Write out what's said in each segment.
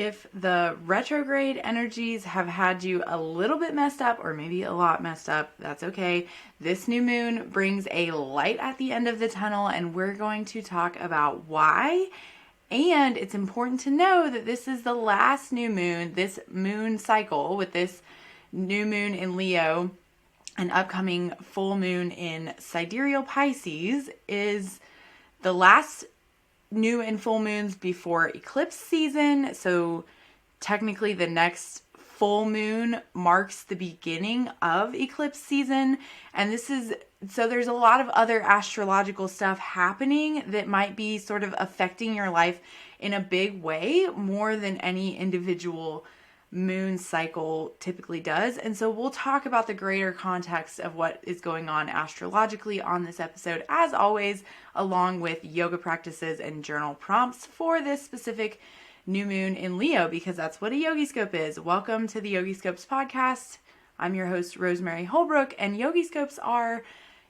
If the retrograde energies have had you a little bit messed up, or maybe a lot messed up, that's okay. This new moon brings a light at the end of the tunnel, and we're going to talk about why. And it's important to know that this is the last new moon, this moon cycle with this new moon in Leo, an upcoming full moon in sidereal Pisces is the last new and full moons before eclipse season. So technically the next full moon marks the beginning of eclipse season. And so there's a lot of other astrological stuff happening that might be sort of affecting your life in a big way more than any individual moon cycle typically does. And so we'll talk about the greater context of what is going on astrologically on this episode, as always, along with yoga practices and journal prompts for this specific new moon in Leo, because that's what a Yogiscope is. Welcome to the Yogiscopes podcast. I'm your host, Rosemary Holbrook, and Yogiscopes are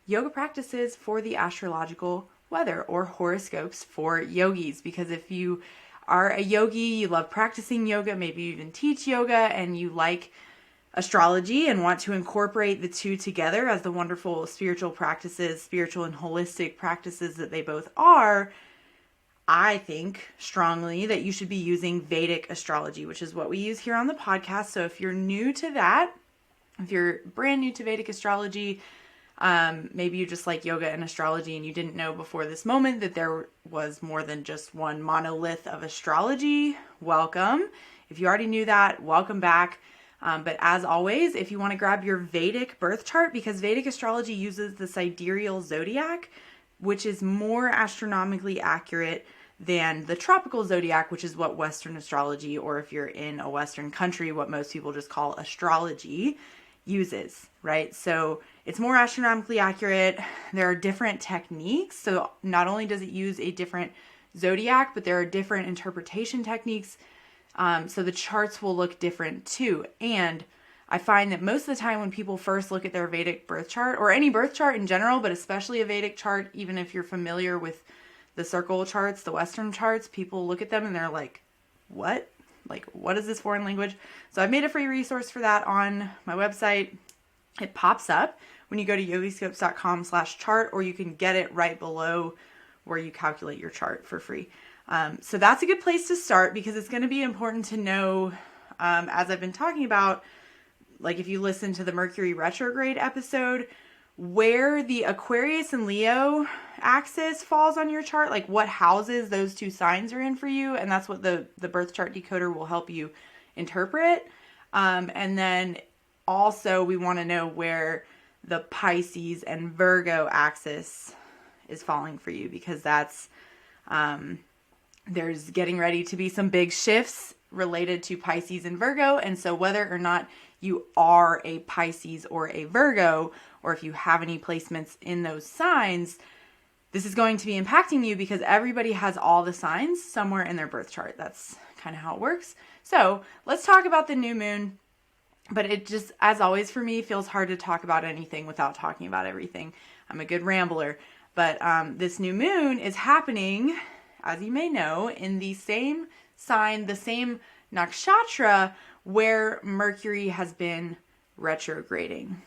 yoga practices for the astrological weather, or horoscopes for yogis, because if you are a yogi, you love practicing yoga, maybe you even teach yoga, and you like astrology and want to incorporate the two together as the wonderful spiritual practices, spiritual and holistic practices that they both are, I think strongly that you should be using Vedic astrology, which is what we use here on the podcast. So if you're new to that, if you're brand new to Vedic astrology, maybe you just like yoga and astrology and you didn't know before this moment that there was more than just one monolith of astrology, welcome. If you already knew that, welcome back. But as always, if you want to grab your Vedic birth chart, because Vedic astrology uses the sidereal zodiac, which is more astronomically accurate than the tropical zodiac, which is what Western astrology, or if you're in a Western country, what most people just call astrology, uses, right? So it's more astronomically accurate. There are different techniques. So not only does it use a different zodiac, but there are different interpretation techniques. So the charts will look different too. And I find that most of the time when people first look at their Vedic birth chart, or any birth chart in general, but especially a Vedic chart, even if you're familiar with the circle charts, the Western charts, people look at them and they're like, what? Like, what is this foreign language? So I've made a free resource for that on my website. It pops up when you go to yogiscopes.com/chart, or you can get it right below where you calculate your chart for free. So that's a good place to start, because it's going to be important to know, as I've been talking about, like if you listen to the Mercury retrograde episode, where the Aquarius and Leo axis falls on your chart, like what houses those two signs are in for you. And that's what the birth chart decoder will help you interpret. And then also we want to know where the Pisces and Virgo axis is falling for you, because that's, there's getting ready to be some big shifts related to Pisces and Virgo. And so whether or not you are a Pisces or a Virgo, or if you have any placements in those signs, this is going to be impacting you, because everybody has all the signs somewhere in their birth chart. That's kind of how it works. So let's talk about the new moon. But it just, as always for me, feels hard to talk about anything without talking about everything. I'm a good rambler. But this new moon is happening, as you may know, in the same sign, the same nakshatra where Mercury has been retrograding.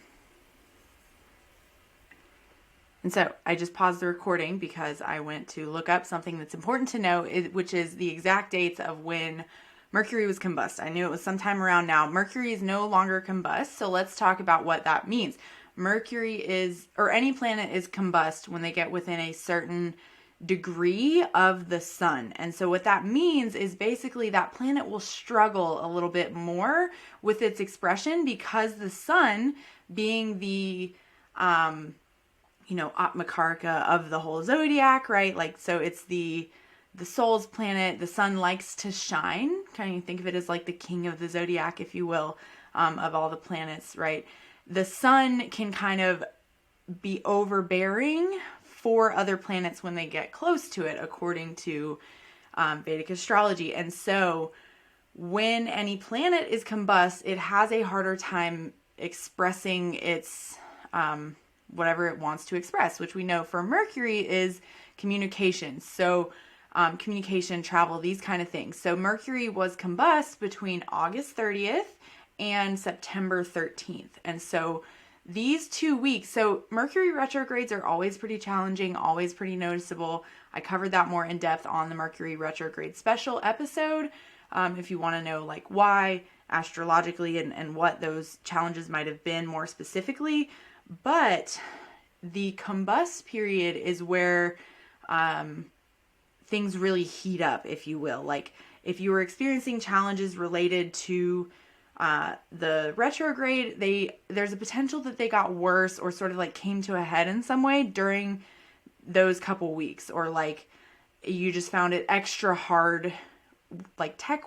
And so I just paused the recording because I went to look up something that's important to know, which is the exact dates of when Mercury was combust. I knew it was sometime around now. Mercury is no longer combust, so let's talk about what that means. Mercury is, or any planet is combust when they get within a certain degree of the sun. And so what that means is basically that planet will struggle a little bit more with its expression, because the sun, being the Atmakarka of the whole zodiac, right? Like, so it's the soul's planet. The sun likes to shine. Kind of think of it as like the king of the zodiac, if you will, of all the planets, right? The sun can kind of be overbearing for other planets when they get close to it, according to Vedic astrology. And so when any planet is combust, it has a harder time expressing its whatever it wants to express, which we know for Mercury is communication. So communication, travel, these kind of things. So Mercury was combust between August 30th and September 13th. And so these 2 weeks, so Mercury retrogrades are always pretty challenging, always pretty noticeable. I covered that more in depth on the Mercury retrograde special episode. If you want to know like why astrologically and what those challenges might have been more specifically. But the combust period is where things really heat up, if you will. Like if you were experiencing challenges related to the retrograde, there's a potential that they got worse or sort of like came to a head in some way during those couple weeks, or like you just found it extra hard, like tech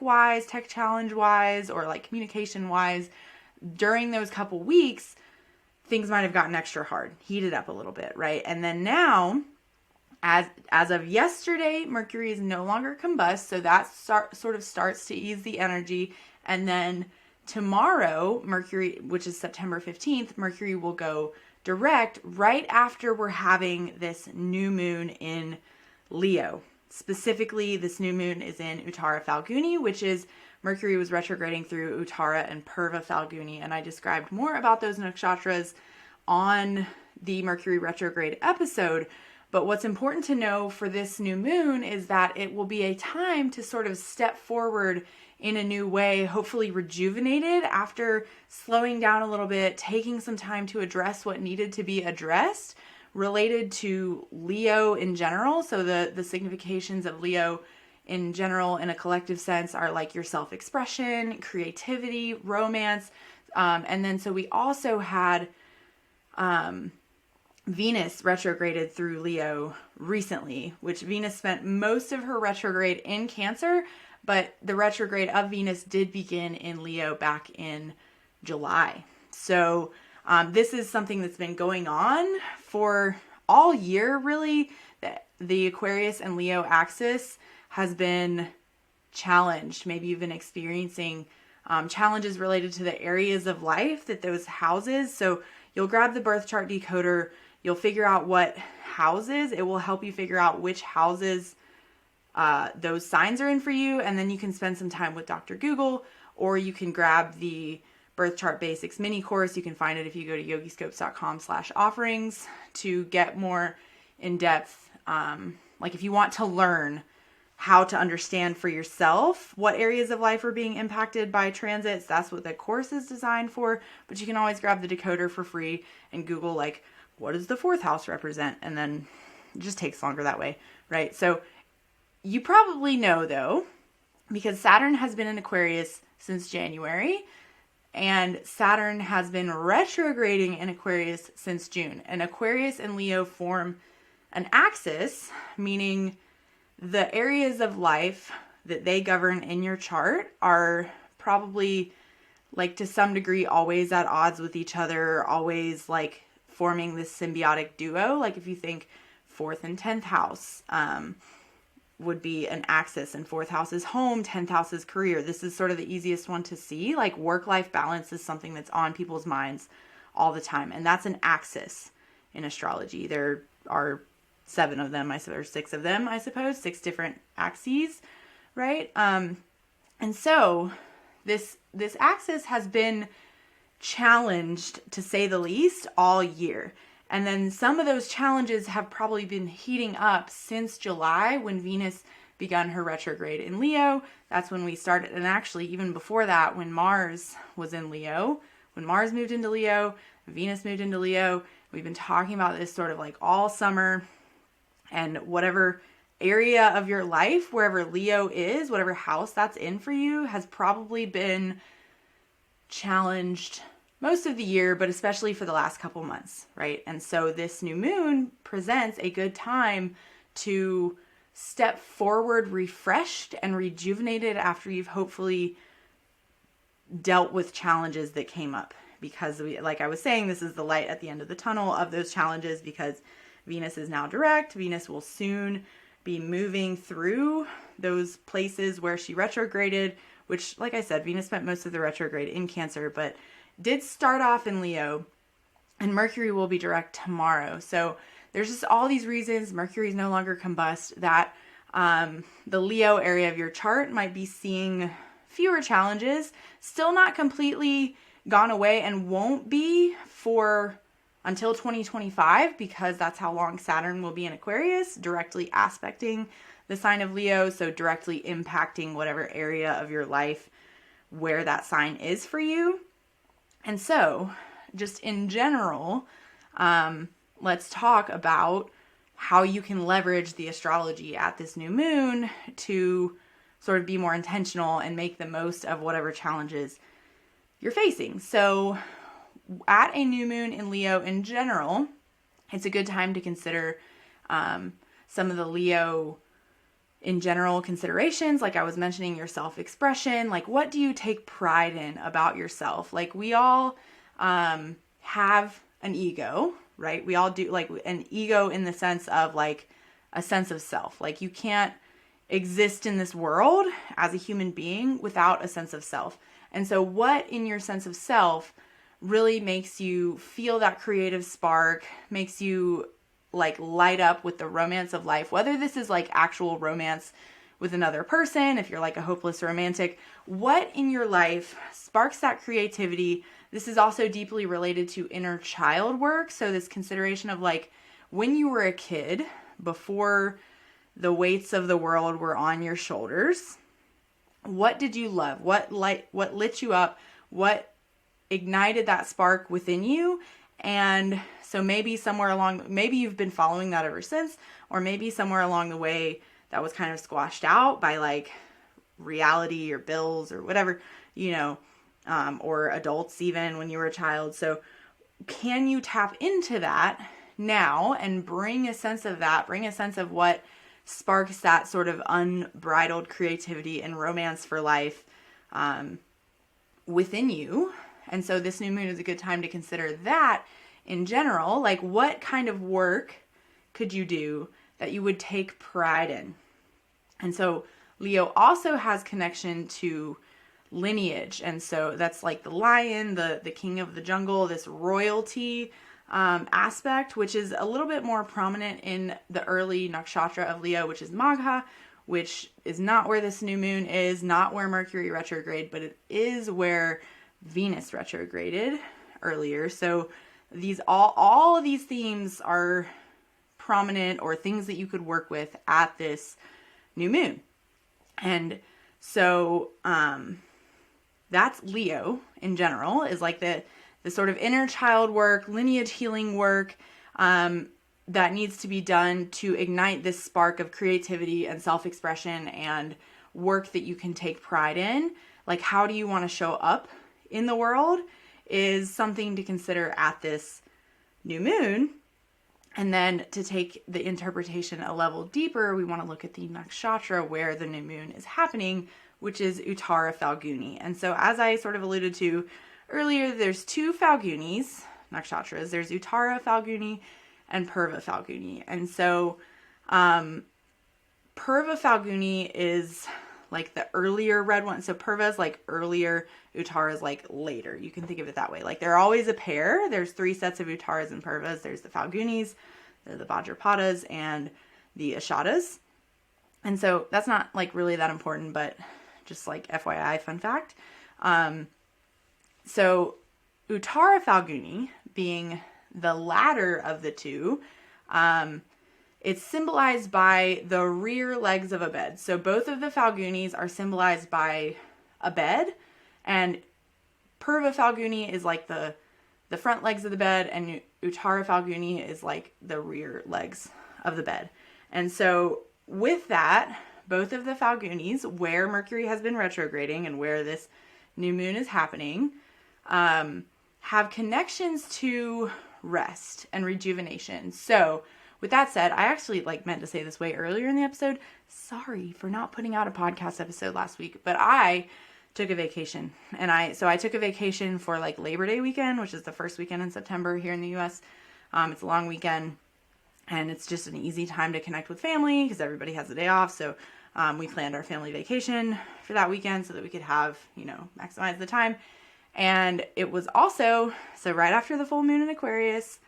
challenge wise, or like communication wise. During those couple weeks, things might have gotten extra hard, heated up a little bit, right? And then now, as of yesterday, Mercury is no longer combust, so that sort of starts to ease the energy. And then tomorrow, Mercury, which is September 15th, Mercury will go direct right after we're having this new moon in Leo. Specifically, this new moon is in Uttara Phalguni, which is Mercury was retrograding through Uttara and Purva Phalguni. And I described more about those nakshatras on the Mercury retrograde episode. But what's important to know for this new moon is that it will be a time to sort of step forward in a new way, hopefully rejuvenated after slowing down a little bit, taking some time to address what needed to be addressed related to Leo in general. So the significations of Leo in general in a collective sense are like your self-expression, creativity, romance. And then so we also had Venus retrograded through Leo recently, which Venus spent most of her retrograde in Cancer, but the retrograde of Venus did begin in Leo back in July. So this is something that's been going on for all year, really. The Aquarius and Leo axis has been challenged. Maybe you've been experiencing challenges related to the areas of life that those houses. So you'll grab the birth chart decoder. You'll figure out what houses. It will help you figure out which houses those signs are in for you. And then you can spend some time with Dr. Google, or you can grab the Birth Chart Basics mini course. You can find it if you go to yogiscopes.com/offerings to get more in depth. Like if you want to learn how to understand for yourself what areas of life are being impacted by transits, that's what the course is designed for. But you can always grab the decoder for free and Google like, what does the fourth house represent? And then it just takes longer that way, right? So you probably know though, because Saturn has been in Aquarius since January, and Saturn has been retrograding in Aquarius since June. And Aquarius and Leo form an axis, meaning the areas of life that they govern in your chart are probably like to some degree always at odds with each other, always like forming this symbiotic duo. Like if you think 4th and 10th house would be an axis, and 4th house is home, 10th house is career. This is sort of the easiest one to see. Like work-life balance is something that's on people's minds all the time. And that's an axis in astrology. There are 7 of them, or 6 of them, I suppose, 6 different axes, right? And so this axis has been challenged, to say the least, all year. And then some of those challenges have probably been heating up since July, when Venus begun her retrograde in Leo. That's when we started. And actually, even before that, when Mars was in Leo, when Mars moved into Leo, Venus moved into Leo. We've been talking about this sort of like all summer. And whatever area of your life, wherever Leo is, whatever house that's in for you, has probably been challenged most of the year, but especially for the last couple months, right? And so this new moon presents a good time to step forward refreshed and rejuvenated after you've hopefully dealt with challenges that came up. Because like I was saying, this is the light at the end of the tunnel of those challenges, because Venus is now direct. Venus will soon be moving through those places where she retrograded, which, like I said, Venus spent most of the retrograde in Cancer, but did start off in Leo, and Mercury will be direct tomorrow. So there's just all these reasons. Mercury is no longer combust that The Leo area of your chart might be seeing fewer challenges, still not completely gone away, and won't be for until 2025, because that's how long Saturn will be in Aquarius, directly aspecting the sign of Leo, so directly impacting whatever area of your life where that sign is for you. And so, just in general, let's talk about how you can leverage the astrology at this new moon to sort of be more intentional and make the most of whatever challenges you're facing. So at a new moon in Leo in general, it's a good time to consider some of the Leo in general considerations. Like I was mentioning, your self-expression, like what do you take pride in about yourself? Like we all have an ego, right? We all do, like an ego in the sense of like a sense of self. Like you can't exist in this world as a human being without a sense of self. And so what in your sense of self really makes you feel that creative spark, makes you like light up with the romance of life, whether this is like actual romance with another person, if you're like a hopeless romantic, what in your life sparks that creativity? This is also deeply related to inner child work. So this consideration of like when you were a kid, before the weights of the world were on your shoulders, what did you love? What lit you up? What ignited that spark within you? And so maybe maybe you've been following that ever since, or maybe somewhere along the way that was kind of squashed out by like reality or bills or whatever, or adults even when you were a child. So can you tap into that now and bring a sense of what sparks that sort of unbridled creativity and romance for life within you? And so this new moon is a good time to consider that in general. Like what kind of work could you do that you would take pride in? And so Leo also has connection to lineage. And so that's like the lion, the king of the jungle, this royalty aspect, which is a little bit more prominent in the early nakshatra of Leo, which is Magha, which is not where this new moon is, not where Mercury retrograde, but it is where Venus retrograded earlier. So these all of these themes are prominent, or things that you could work with at this new moon. And so that's Leo in general, is like the sort of inner child work, lineage healing work that needs to be done to ignite this spark of creativity and self-expression and work that you can take pride in. Like how do you want to show up in the world is something to consider at this new moon. And then to take the interpretation a level deeper, we want to look at the nakshatra where the new moon is happening, which is Uttara Phalguni. And so as I sort of alluded to earlier, there's two Phalgunis, nakshatras. There's Uttara Phalguni and Purva Phalguni. And so Purva Phalguni is like the earlier red one. So Purva is like earlier, Uttara is like later. You can think of it that way. Like they're always a pair. There's three sets of Uttaras and Purvas. There's the Phalgunis, the Vajrapadas, and the Ashadas. And so that's not like really that important, but just like FYI, fun fact. So Uttara Phalguni being the latter of the two, it's symbolized by the rear legs of a bed. So both of the Phalgunis are symbolized by a bed, and Purva Phalguni is like the front legs of the bed, and Uttara Phalguni is like the rear legs of the bed. And so with that, both of the Phalgunis, where Mercury has been retrograding and where this new moon is happening, have connections to rest and rejuvenation. So with that said, I actually meant to say this way earlier in the episode. Sorry for not putting out a podcast episode last week, but I took a vacation, and I took a vacation for Labor Day weekend, which is the first weekend in September here in the US. It's a long weekend, and it's just an easy time to connect with family because everybody has a day off. So we planned our family vacation for that weekend so that we could have, maximize the time. And it was also, so right after the full moon in Aquarius,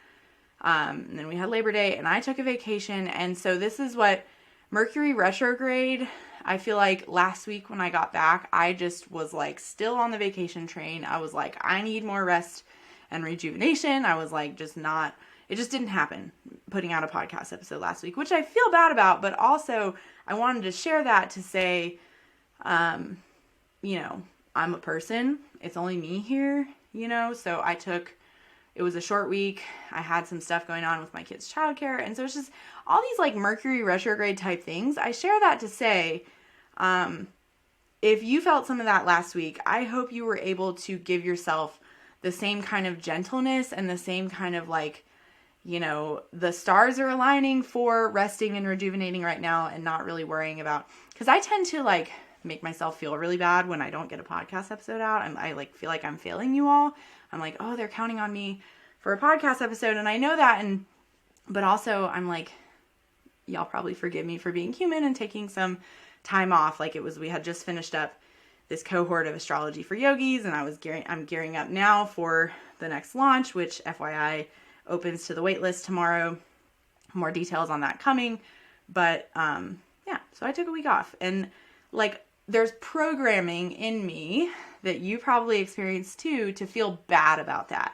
and then we had Labor Day, and I took a vacation. And so this is what Mercury retrograde, I feel like last week when I got back, I just was like still on the vacation train. I was like, I need more rest and rejuvenation. I was like, it just didn't happen putting out a podcast episode last week, which I feel bad about, but also I wanted to share that to say, I'm a person. It's only me here, so it was a short week. I had some stuff going on with my kids' childcare. And so it's just all these like Mercury retrograde type things. I share that to say, if you felt some of that last week, I hope you were able to give yourself the same kind of gentleness and the same kind of like, the stars are aligning for resting and rejuvenating right now and not really worrying about, because I tend to like make myself feel really bad when I don't get a podcast episode out. I like feel like I'm failing you all. I'm like, oh, they're counting on me for a podcast episode. And I know that. But also I'm like, y'all probably forgive me for being human and taking some time off. Like we had just finished up this cohort of Astrology for Yogis, and I'm gearing up now for the next launch, which FYI opens to the waitlist tomorrow. More details on that coming. But, so I took a week off, and like, there's programming in me that you probably experienced too to feel bad about that.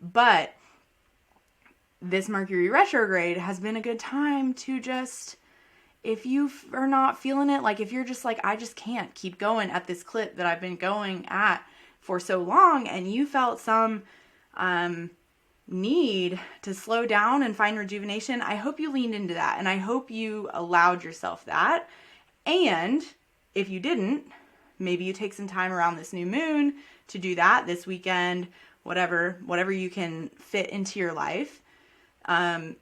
But this Mercury retrograde has been a good time to just, if you are not feeling it, like if you're just like, I just can't keep going at this clip that I've been going at for so long, and you felt some need to slow down and find rejuvenation, I hope you leaned into that, and I hope you allowed yourself that. And if you didn't, maybe you take some time around this new moon to do that this weekend, whatever you can fit into your life. And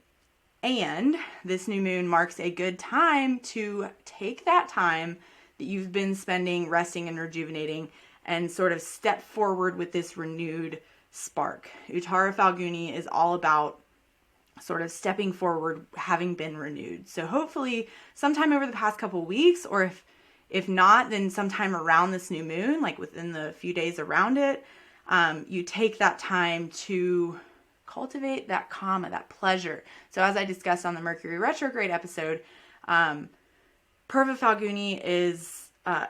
this new moon marks a good time to take that time that you've been spending resting and rejuvenating and sort of step forward with this renewed spark. Uttara Phalguni is all about sort of stepping forward, having been renewed. So hopefully sometime over the past couple weeks, or if not, then sometime around this new moon, like within the few days around it, you take that time to cultivate that karma, that pleasure. So as I discussed on the Mercury retrograde episode, Purva Phalguni is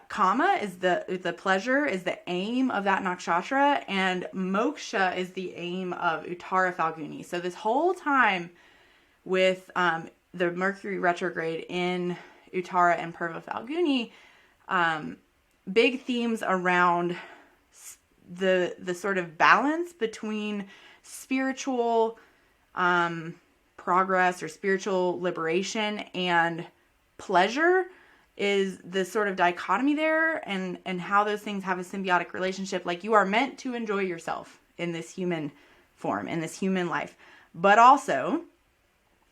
karma, is the pleasure, is the aim of that nakshatra, and moksha is the aim of Uttara Phalguni. So this whole time with the Mercury retrograde in Uttara and Purva Phalguni, big themes around the sort of balance between spiritual progress or spiritual liberation and pleasure is the sort of dichotomy there, and how those things have a symbiotic relationship. Like, you are meant to enjoy yourself in this human form, in this human life, but also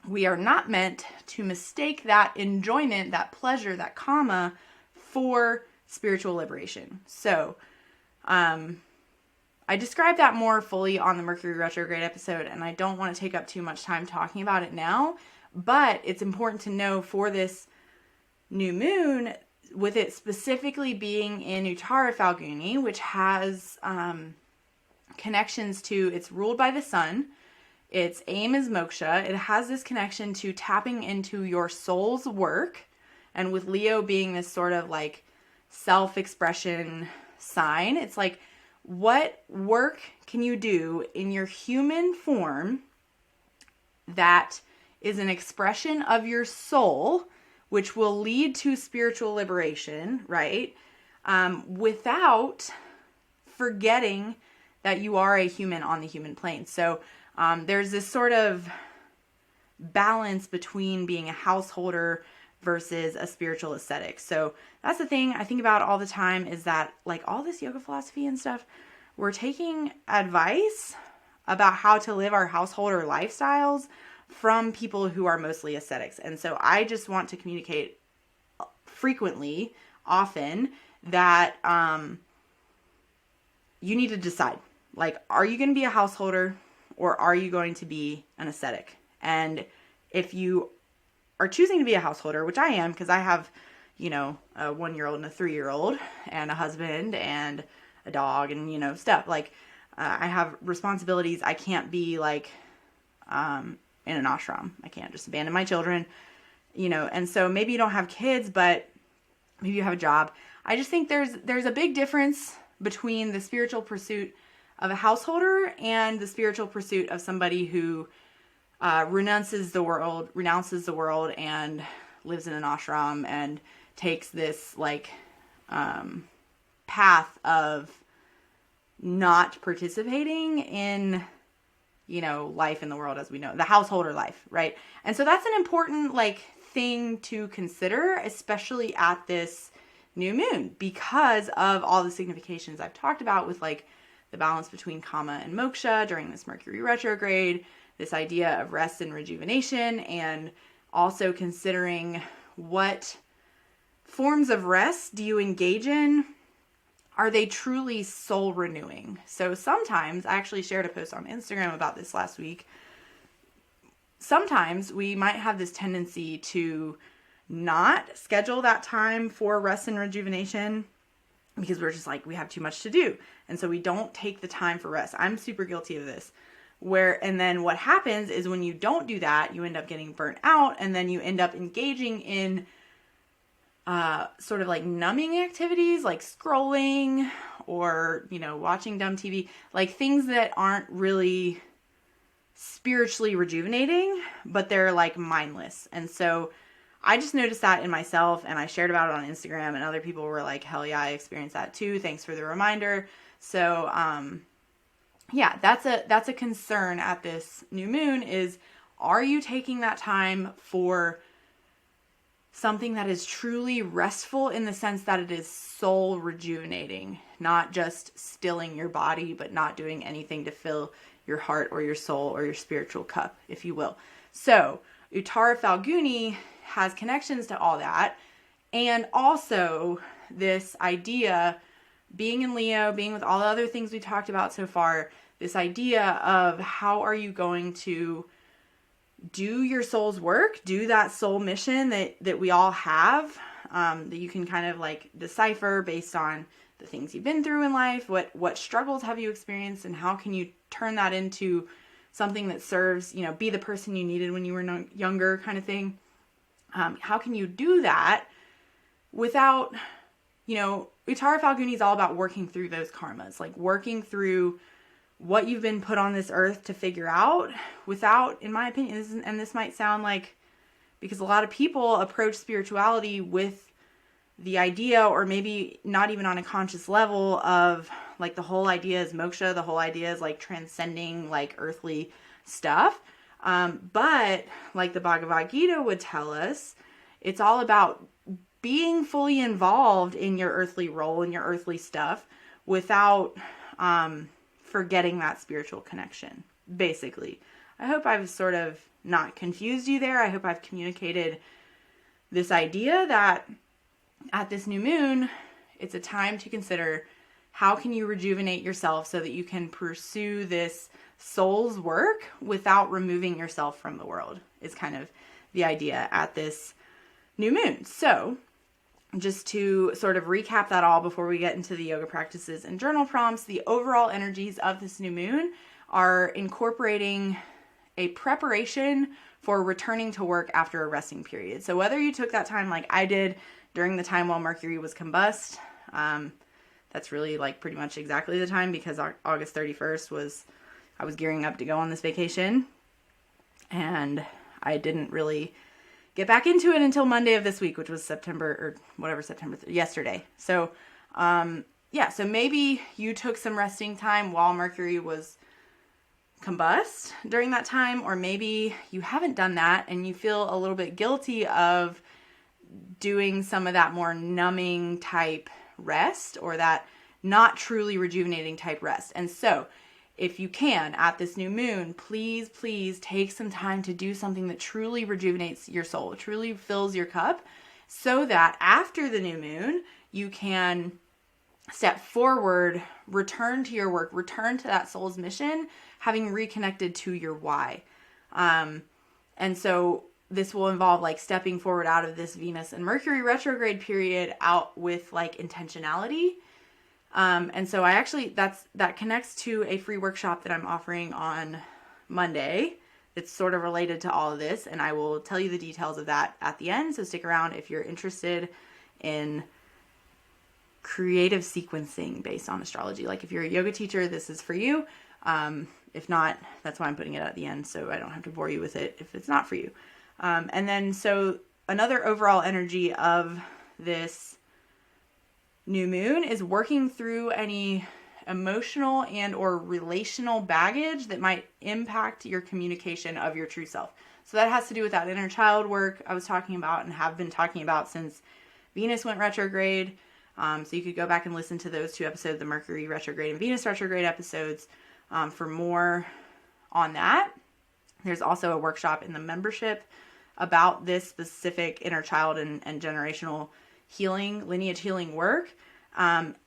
we are not meant to mistake that enjoyment, that pleasure, that karma for spiritual liberation. So, I described that more fully on the Mercury retrograde episode, and I don't want to take up too much time talking about it now, but it's important to know for this new moon, with it specifically being in Uttara Phalguni, which has connections to, it's ruled by the sun, its aim is moksha, it has this connection to tapping into your soul's work, and with Leo being this sort of like self-expression sign, it's like, what work can you do in your human form that is an expression of your soul, which will lead to spiritual liberation, right? Without forgetting that you are a human on the human plane. So there's this sort of balance between being a householder versus a spiritual ascetic. So that's the thing I think about all the time, is that like all this yoga philosophy and stuff, we're taking advice about how to live our householder lifestyles from people who are mostly ascetics. And so I just want to communicate frequently, often, that you need to decide, like, are you going to be a householder or are you going to be an ascetic? And if you are choosing to be a householder, which I am, because I have, a 1-year-old and a 3-year-old and a husband and a dog and, stuff, like, I have responsibilities. I can't be like, in an ashram. I can't just abandon my children and so maybe you don't have kids, but maybe you have a job. I just think there's a big difference between the spiritual pursuit of a householder and the spiritual pursuit of somebody who renounces the world and lives in an ashram and takes this path of not participating in, life in the world as we know, the householder life, right? And so that's an important thing to consider, especially at this new moon, because of all the significations I've talked about with the balance between kama and moksha during this Mercury retrograde, this idea of rest and rejuvenation, and also considering what forms of rest do you engage in? Are they truly soul renewing? So sometimes, I actually shared a post on Instagram about this last week. Sometimes we might have this tendency to not schedule that time for rest and rejuvenation because we're just we have too much to do. And so we don't take the time for rest. I'm super guilty of this. And then what happens is when you don't do that, you end up getting burnt out, and then you end up engaging in sort of numbing activities like scrolling or, watching dumb TV, things that aren't really spiritually rejuvenating, but they're mindless. And so I just noticed that in myself, and I shared about it on Instagram, and other people were like, hell yeah, I experienced that too. Thanks for the reminder. So, yeah, that's a concern at this new moon is, are you taking that time for something that is truly restful in the sense that it is soul rejuvenating, not just stilling your body, but not doing anything to fill your heart or your soul or your spiritual cup, if you will. So Uttara Phalguni has connections to all that. And also this idea, being in Leo, being with all the other things we talked about so far, this idea of how are you going to do your soul's work, do that soul mission that we all have, that you can kind of decipher based on the things you've been through in life, what struggles have you experienced, and how can you turn that into something that serves, be the person you needed when you were younger kind of thing. How can you do that without, Uttara Phalguni is all about working through those karmas, working through what you've been put on this earth to figure out without, in my opinion, and this might sound because a lot of people approach spirituality with the idea, or maybe not even on a conscious level, of the whole idea is moksha, the whole idea is transcending earthly stuff. But the Bhagavad Gita would tell us, it's all about being fully involved in your earthly role and your earthly stuff without, forgetting that spiritual connection, basically. I hope I've sort of not confused you there. I hope I've communicated this idea that at this new moon, it's a time to consider how can you rejuvenate yourself so that you can pursue this soul's work without removing yourself from the world, is kind of the idea at this new moon. So just to sort of recap that all before we get into the yoga practices and journal prompts, the overall energies of this new moon are incorporating a preparation for returning to work after a resting period. So whether you took that time like I did during the time while Mercury was combust, that's really pretty much exactly the time, because August 31st I was gearing up to go on this vacation, and I didn't really get back into it until Monday of this week, which was yesterday. So, so maybe you took some resting time while Mercury was combust during that time, or maybe you haven't done that and you feel a little bit guilty of doing some of that more numbing type rest, or that not truly rejuvenating type rest. And so if you can, at this new moon, please take some time to do something that truly rejuvenates your soul, truly fills your cup, so that after the new moon, you can step forward, return to your work, return to that soul's mission, having reconnected to your why. And so this will involve stepping forward out of this Venus and Mercury retrograde period out with intentionality. And so that connects to a free workshop that I'm offering on Monday, it's sort of related to all of this, and I will tell you the details of that at the end. So stick around if you're interested in creative sequencing based on astrology. Like if you're a yoga teacher, this is for you. If not, that's why I'm putting it at the end, so I don't have to bore you with it if it's not for you. And then, so another overall energy of this new moon is working through any emotional and or relational baggage that might impact your communication of your true self. So that has to do with that inner child work I was talking about and have been talking about since Venus went retrograde. So you could go back and listen to those 2 episodes, the Mercury retrograde and Venus retrograde episodes, for more on that. There's also a workshop in the membership about this specific inner child and generational healing, lineage healing work,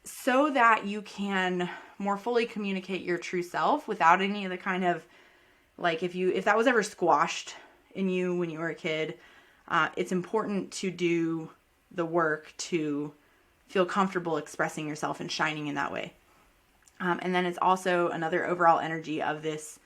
so that you can more fully communicate your true self without any of the kind of, like if that was ever squashed in you when you were a kid, it's important to do the work to feel comfortable expressing yourself and shining in that way. And then it's also another overall energy of this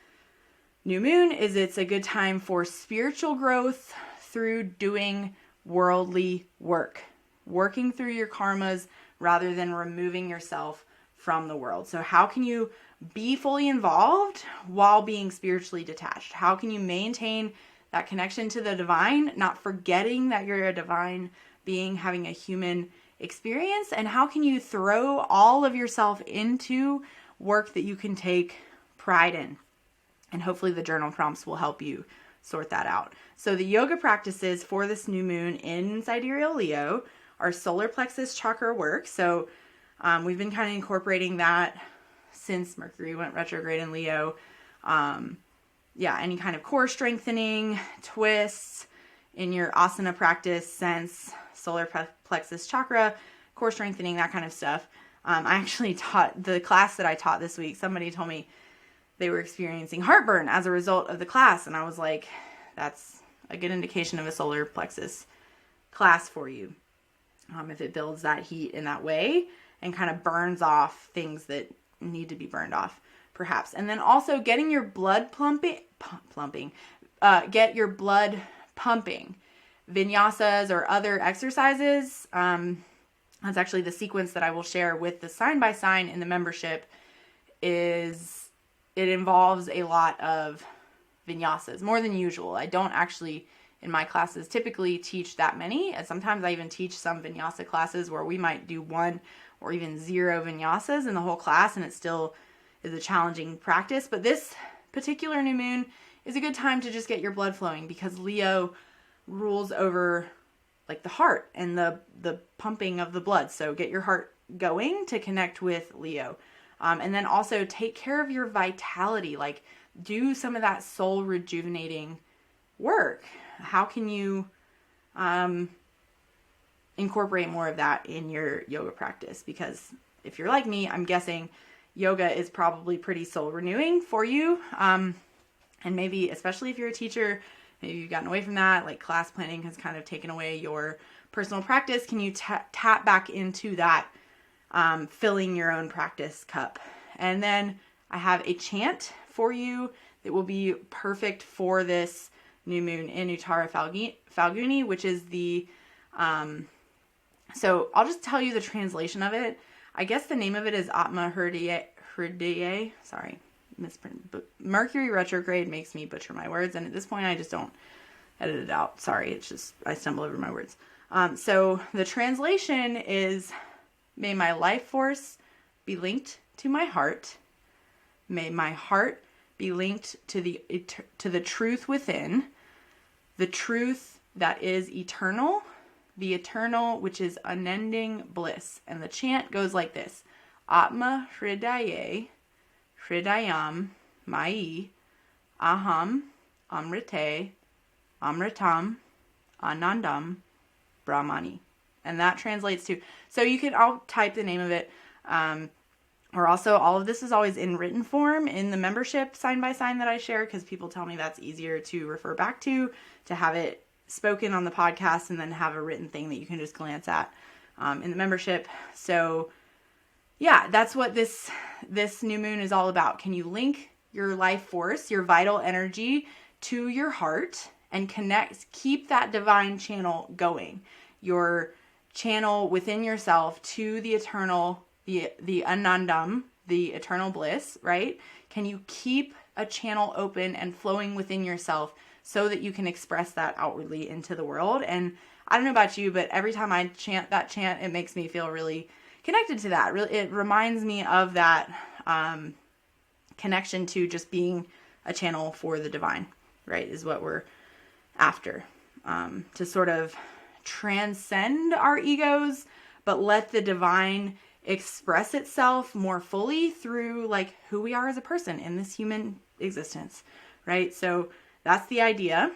new moon is it's a good time for spiritual growth through doing worldly work, working through your karmas rather than removing yourself from the world. So how can you be fully involved while being spiritually detached? How can you maintain that connection to the divine, not forgetting that you're a divine being having a human experience? And how can you throw all of yourself into work that you can take pride in? And hopefully the journal prompts will help you sort that out. So the yoga practices for this new moon in sidereal Leo are solar plexus chakra work. So we've been kind of incorporating that since Mercury went retrograde in Leo. Any kind of core strengthening, twists in your asana practice, sense, solar plexus chakra, core strengthening, that kind of stuff. I actually taught the class that I taught this week. Somebody told me they were experiencing heartburn as a result of the class. And I was like, that's a good indication of a solar plexus class for you. If it builds that heat in that way and kind of burns off things that need to be burned off, perhaps. And then also getting your blood get your blood pumping. Vinyasas or other exercises. That's actually the sequence that I will share with the sign by sign in the membership. It involves a lot of vinyasas, more than usual. I don't actually, in my classes, typically teach that many. And sometimes I even teach some vinyasa classes where we might do 1 or even 0 vinyasas in the whole class, and it still is a challenging practice. But this particular new moon is a good time to just get your blood flowing, because Leo rules over like the heart and the pumping of the blood. So get your heart going to connect with Leo. And then also take care of your vitality, like do some of that soul rejuvenating work. How can you incorporate more of that in your yoga practice? Because if you're like me, I'm guessing yoga is probably pretty soul renewing for you. And maybe, especially if you're a teacher, maybe you've gotten away from that, like class planning has kind of taken away your personal practice. Can you tap back into that, filling your own practice cup? And then I have a chant for you that will be perfect for this new moon in Uttara Phalguni, which is the, so I'll just tell you the translation of it. I guess the name of it is Atma Hridaye. Sorry, misprint. But Mercury retrograde makes me butcher my words, and at this point I just don't edit it out. Sorry, it's just I stumble over my words. So the translation is, may my life force be linked to my heart. May my heart be linked to the truth within, the truth that is eternal, the eternal which is unending bliss. And the chant goes like this: Atma Hridaye, Hridayam Mai, Aham Amrite, Amritam, Anandam, Brahmani. And that translates to, so I'll type the name of it. Or also, all of this is always in written form in the membership sign by sign that I share, because people tell me that's easier to refer back to have it spoken on the podcast and then have a written thing that you can just glance at in the membership. So yeah, that's what this new moon is all about. Can you link your life force, your vital energy, to your heart and keep that divine channel going. Your channel within yourself to the eternal, the anandam, the eternal bliss, right? Can you keep a channel open and flowing within yourself so that you can express that outwardly into the world? And I don't know about you, but every time I chant that chant, it makes me feel really connected to that. Really, it reminds me of that connection to just being a channel for the divine, right? Is what we're after, to sort of transcend our egos, but let the divine express itself more fully through like who we are as a person in this human existence, right? So that's the idea.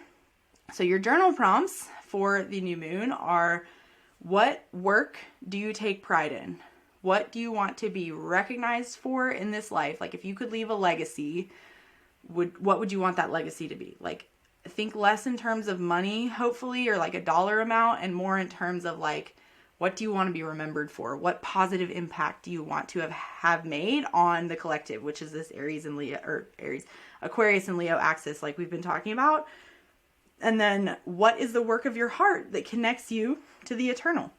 So your journal prompts for the new moon are: what work do you take pride in? What do you want to be recognized for in this life? Like if you could leave a legacy, what would you want that legacy to be? Like think less in terms of money, hopefully, or like a dollar amount, and more in terms of like, what do you want to be remembered for? What positive impact do you want to have made on the collective, which is this Aquarius and Leo axis, like we've been talking about. And then what is the work of your heart that connects you to the eternal?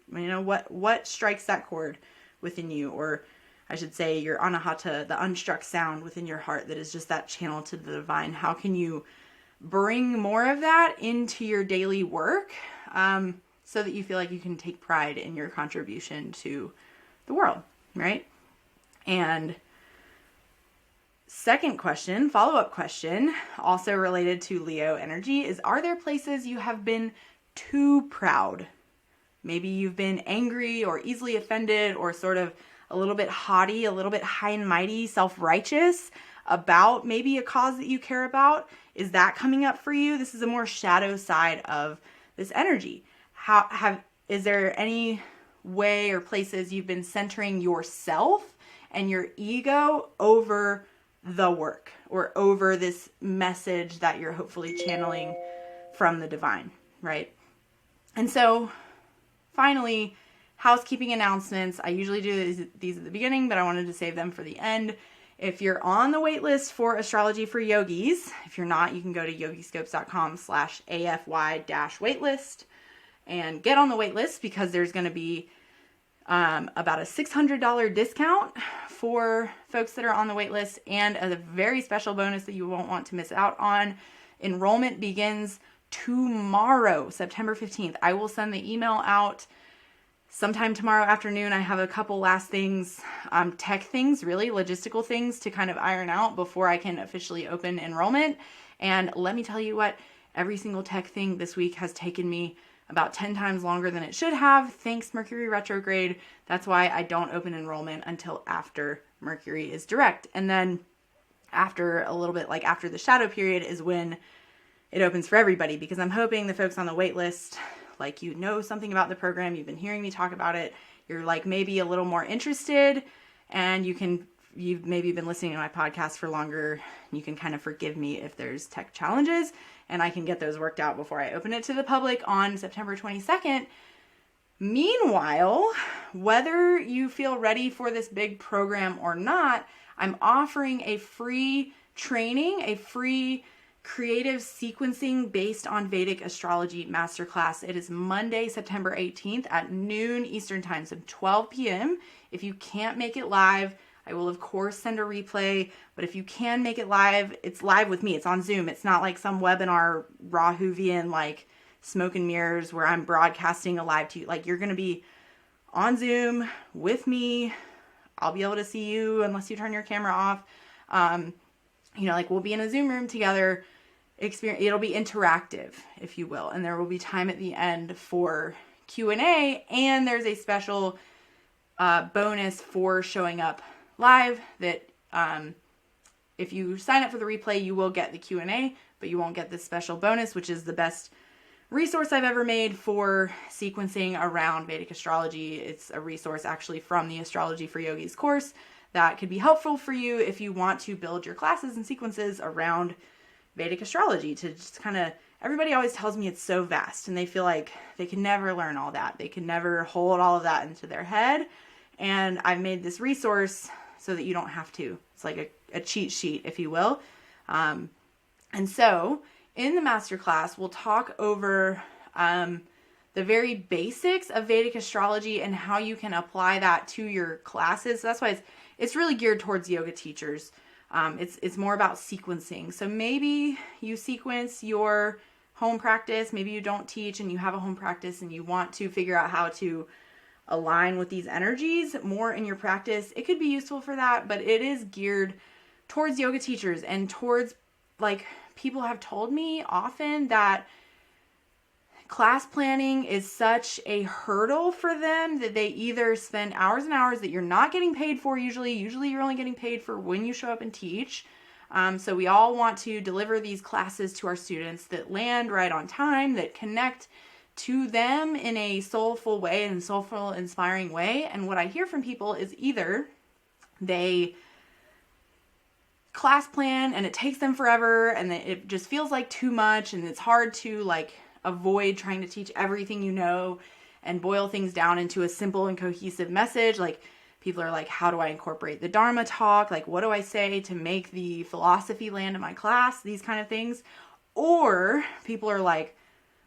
You know, what strikes that chord within you? Or I should say your anahata, the unstruck sound within your heart that is just that channel to the divine. How can you bring more of that into your daily work, so that you feel like you can take pride in your contribution to the world, right? And second question, follow-up question, also related to Leo energy, is: are there places you have been too proud? Maybe you've been angry or easily offended or sort of a little bit haughty, a little bit high and mighty, self-righteous about maybe a cause that you care about. Is that coming up for you? This is a more shadow side of this energy. Is there any way or places you've been centering yourself and your ego over the work or over this message that you're hopefully channeling from the divine, right? And so finally, housekeeping announcements. I usually do these at the beginning, but I wanted to save them for the end. If you're on the waitlist for Astrology for Yogis, if you're not, you can go to yogiscopes.com/AFY-waitlist and get on the waitlist, because there's going to be about a $600 discount for folks that are on the waitlist, and a very special bonus that you won't want to miss out on. Enrollment begins tomorrow, September 15th. I will send the email out sometime tomorrow afternoon. I have a couple last things, tech things, really logistical things to kind of iron out before I can officially open enrollment. And let me tell you what, every single tech thing this week has taken me about 10 times longer than it should have, thanks Mercury retrograde. That's why I don't open enrollment until after Mercury is direct. And then after a little bit, like after the shadow period, is when it opens for everybody, because I'm hoping the folks on the wait list, like, you know something about the program, you've been hearing me talk about it, you're like maybe a little more interested, and you've maybe been listening to my podcast for longer, you can kind of forgive me if there's tech challenges, and I can get those worked out before I open it to the public on September 22nd. Meanwhile, whether you feel ready for this big program or not, I'm offering a free training, a free creative sequencing based on Vedic astrology masterclass. It is Monday, September 18th at noon Eastern time, so 12 p.m. If you can't make it live, I will of course send a replay, but if you can make it live, it's live with me. It's on Zoom. It's not like some webinar Rahuvian, like smoke and mirrors where I'm broadcasting a live to you. Like, you're going to be on Zoom with me. I'll be able to see you unless you turn your camera off. Like, we'll be in a Zoom room together. It'll be interactive, if you will. And there will be time at the end for Q&A. And there's a special bonus for showing up live that if you sign up for the replay, you will get the Q&A, but you won't get this special bonus, which is the best resource I've ever made for sequencing around Vedic astrology. It's a resource actually from the Astrology for Yogis course that could be helpful for you if you want to build your classes and sequences around Vedic astrology, to just kind of, everybody always tells me it's so vast and they feel like they can never learn all that. They can never hold all of that into their head. And I've made this resource so that you don't have to. It's like a cheat sheet, if you will. And so in the masterclass, we'll talk over the very basics of Vedic astrology and how you can apply that to your classes. So that's why it's really geared towards yoga teachers. It's more about sequencing. So maybe you sequence your home practice. Maybe you don't teach and you have a home practice and you want to figure out how to align with these energies more in your practice. It could be useful for that, but it is geared towards yoga teachers and towards, like, people have told me often that class planning is such a hurdle for them that they either spend hours and hours that you're not getting paid for usually you're only getting paid for when you show up and teach. So we all want to deliver these classes to our students that land right on time, that connect to them in a soulful way and soulful, inspiring way. And what I hear from people is either they class plan and it takes them forever and it just feels like too much and it's hard to like avoid trying to teach everything you know and boil things down into a simple and cohesive message. Like, people are like, how do I incorporate the Dharma talk? Like, what do I say to make the philosophy land in my class? These kind of things. Or people are like,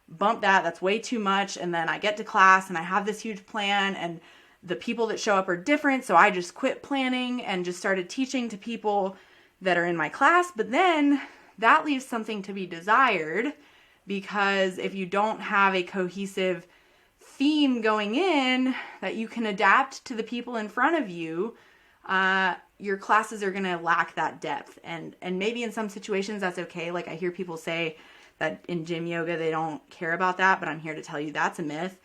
bump that, that's way too much. And then I get to class and I have this huge plan and the people that show up are different. So I just quit planning and just started teaching to people that are in my class. But then that leaves something to be desired, because if you don't have a cohesive theme going in that you can adapt to the people in front of you, your classes are going to lack that depth. And maybe in some situations that's okay. Like, I hear people say that in gym yoga they don't care about that, but I'm here to tell you that's a myth.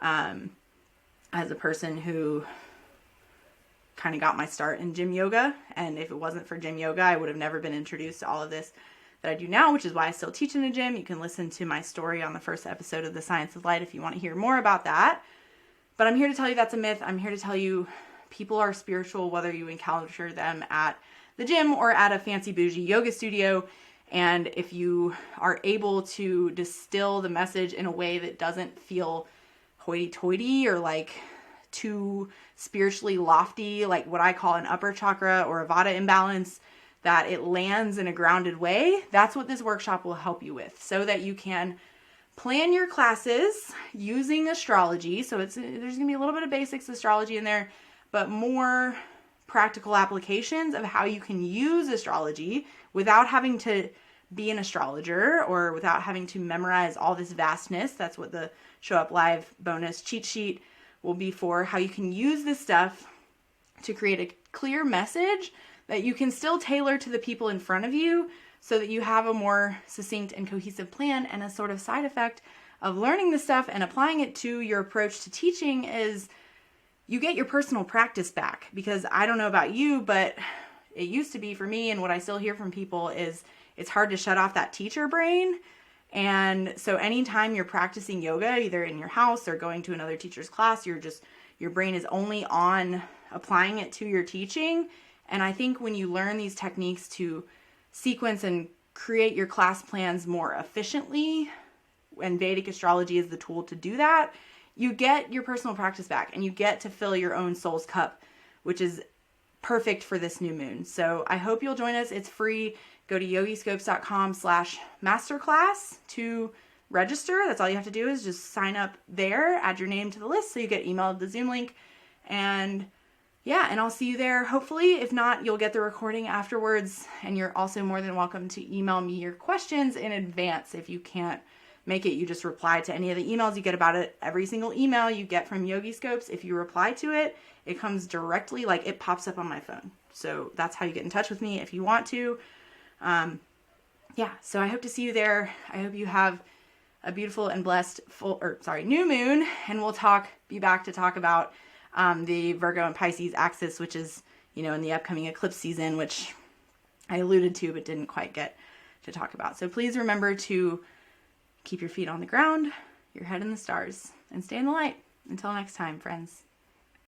As a person who kind of got my start in gym yoga, and if it wasn't for gym yoga, I would have never been introduced to all of this that I do now, which is why I still teach in a gym. You can listen to my story on the first episode of The Science of Light if you want to hear more about that. But I'm here to tell you that's a myth. I'm here to tell you people are spiritual, whether you encounter them at the gym or at a fancy bougie yoga studio. And if you are able to distill the message in a way that doesn't feel hoity-toity or like too spiritually lofty, like what I call an upper chakra or a vata imbalance, that it lands in a grounded way, that's what this workshop will help you with, so that you can plan your classes using astrology. So there's going to be a little bit of basics astrology in there, but more practical applications of how you can use astrology without having to be an astrologer or without having to memorize all this vastness. That's what the Show Up Live bonus cheat sheet will be for, how you can use this stuff to create a clear message that you can still tailor to the people in front of you, so that you have a more succinct and cohesive plan. And a sort of side effect of learning this stuff and applying it to your approach to teaching is you get your personal practice back. Because I don't know about you, but it used to be for me, and what I still hear from people is it's hard to shut off that teacher brain. And so anytime you're practicing yoga, either in your house or going to another teacher's class, your brain is only on applying it to your teaching. And I think when you learn these techniques to sequence and create your class plans more efficiently, and Vedic astrology is the tool to do that, you get your personal practice back and you get to fill your own soul's cup, which is perfect for this new moon. So I hope you'll join us. It's free. Go to yogiscopes.com/masterclass to register. That's all you have to do is just sign up there, add your name to the list so you get emailed the Zoom link. And yeah, and I'll see you there, hopefully. If not, you'll get the recording afterwards. And you're also more than welcome to email me your questions in advance. If you can't make it, you just reply to any of the emails you get about it. Every single email you get from Yogiscopes, if you reply to it, it comes directly, like it pops up on my phone. So that's how you get in touch with me if you want to. Yeah, so I hope to see you there. I hope you have a beautiful and blessed new moon. And we'll be back to talk about the Virgo and Pisces axis, which is, in the upcoming eclipse season, which I alluded to but didn't quite get to talk about. So please remember to keep your feet on the ground, your head in the stars, and stay in the light. Until next time, friends.